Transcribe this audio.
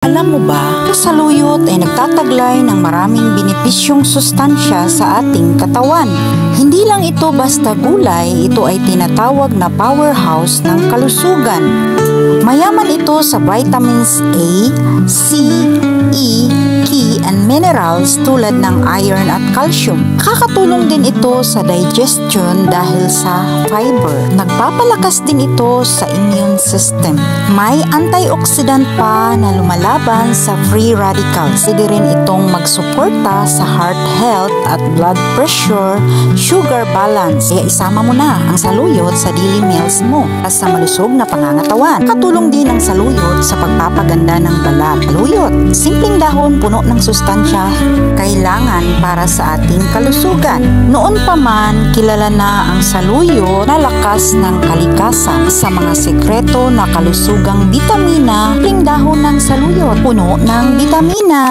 Alam mo ba, ang saluyot ay nagtataglay ng maraming benepisyong sustansya sa ating katawan. Hindi lang ito basta gulay, ito ay tinatawag na powerhouse ng kalusugan. Mayaman ito sa vitamins A, C, E, K, and minerals tulad ng iron at calcium. Nakakatulong din ito sa digestion dahil sa fiber. Nagpapalakas din ito sa immune system. May antioxidant pa na lumalaban sa free radicals. Pwede rin itong magsuporta sa heart health at blood pressure, sugar balance. Kaya isama mo na ang saluyot sa daily meals mo para sa malusog na pangangatawan. Katulong din ang saluyot sa pagpapaganda ng balat. Saluyot, simpleng dahon puno ng sustansya, kailangan para sa ating kalusugan. Noon pa man, kilala na ang saluyot na lakas ng kalikasan sa mga sekreto na kalusugang bitamina. Simpleng dahon ng saluyot, puno ng bitamina.